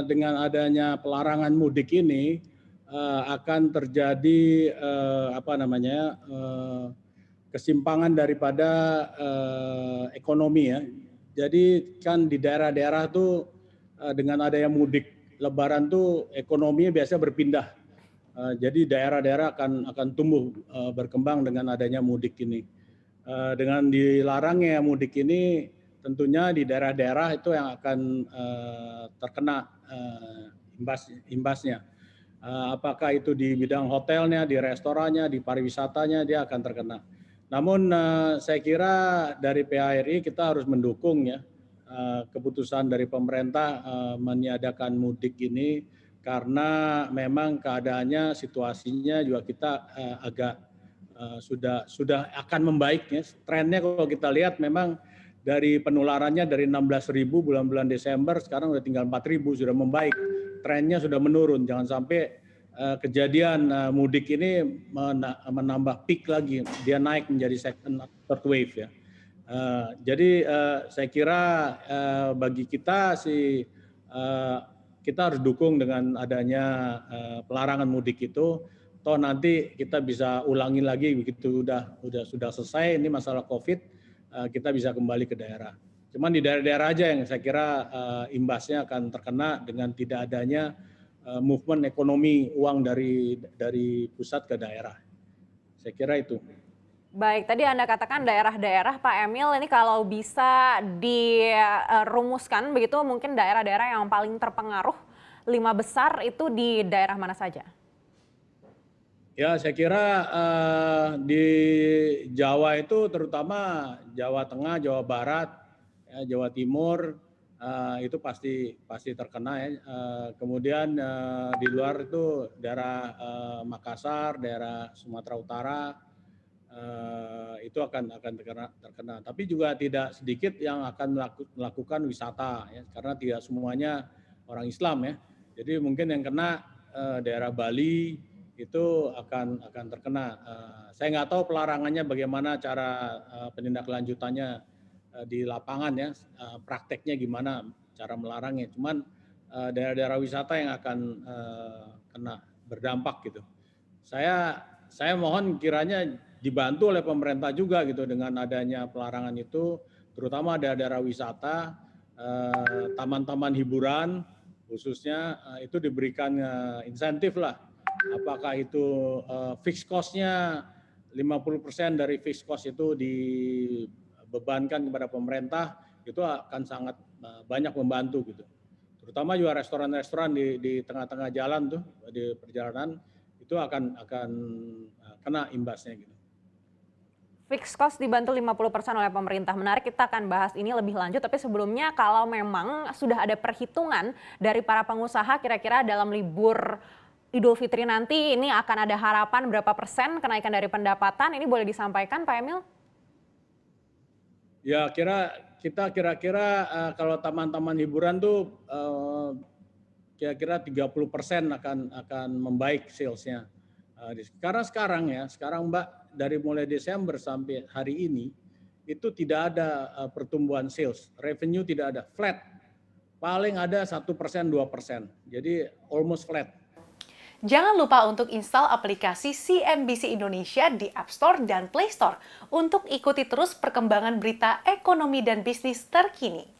Dengan adanya pelarangan mudik ini akan terjadi kesimpangan daripada ekonomi ya. Jadi kan di daerah-daerah tuh dengan adanya mudik Lebaran tuh ekonominya biasanya berpindah. Jadi daerah-daerah akan tumbuh berkembang dengan adanya mudik ini. Dengan dilarangnya mudik ini tentunya di daerah-daerah itu yang akan terkena imbasnya. Apakah itu di bidang hotelnya, di restorannya, di pariwisatanya, dia akan terkena. Namun saya kira dari PHRI kita harus mendukung ya keputusan dari pemerintah meniadakan mudik ini, karena memang keadaannya, situasinya juga kita agak sudah akan membaik ya. Trennya kalau kita lihat memang dari penularannya dari 16.000 bulan-bulan Desember sekarang sudah tinggal 4.000, sudah membaik. Trennya sudah menurun. Jangan sampai kejadian mudik ini menambah peak lagi, dia naik menjadi second third wave ya. Jadi saya kira bagi kita sih kita harus dukung dengan adanya pelarangan mudik itu. Toh nanti kita bisa ulangi lagi begitu sudah selesai ini masalah COVID, kita bisa kembali ke daerah. Cuman di daerah-daerah aja yang saya kira imbasnya akan terkena dengan tidak adanya movement ekonomi uang dari pusat ke daerah. Saya kira itu. Baik, tadi Anda katakan daerah-daerah Pak Emil ini kalau bisa dirumuskan begitu mungkin daerah-daerah yang paling terpengaruh 5 besar itu di daerah mana saja? Ya, saya kira di Jawa itu terutama Jawa Tengah, Jawa Barat, ya, Jawa Timur itu pasti terkena ya. Kemudian di luar itu daerah Makassar, daerah Sumatera Utara itu akan terkena. Tapi juga tidak sedikit yang akan melakukan wisata ya, karena tidak semuanya orang Islam ya. Jadi mungkin yang kena daerah Bali itu akan terkena. Saya nggak tahu pelarangannya bagaimana cara penindaklanjutannya di lapangan ya, prakteknya gimana cara melarangnya. Cuman daerah-daerah wisata yang akan kena berdampak gitu. Saya mohon kiranya dibantu oleh pemerintah juga gitu dengan adanya pelarangan itu, terutama daerah-daerah wisata, taman-taman hiburan khususnya itu diberikan insentif lah. Apakah itu fixed cost-nya 50% dari fixed cost itu dibebankan kepada pemerintah, itu akan sangat banyak membantu gitu. Terutama juga restoran-restoran di tengah-tengah jalan tuh, di perjalanan itu akan kena imbasnya gitu. Fixed cost dibantu 50% oleh pemerintah. Menarik, kita akan bahas ini lebih lanjut. Tapi sebelumnya kalau memang sudah ada perhitungan dari para pengusaha kira-kira dalam libur Idul Fitri nanti ini akan ada harapan berapa persen kenaikan dari pendapatan, ini boleh disampaikan Pak Emil? Ya kita kira-kira kalau taman-taman hiburan tuh kira-kira 30% akan membaik salesnya. Karena sekarang Mbak, dari mulai Desember sampai hari ini itu tidak ada pertumbuhan sales, revenue tidak ada, flat, paling ada 1%, 2%, jadi almost flat. Jangan lupa untuk install aplikasi CNBC Indonesia di App Store dan Play Store untuk ikuti terus perkembangan berita ekonomi dan bisnis terkini.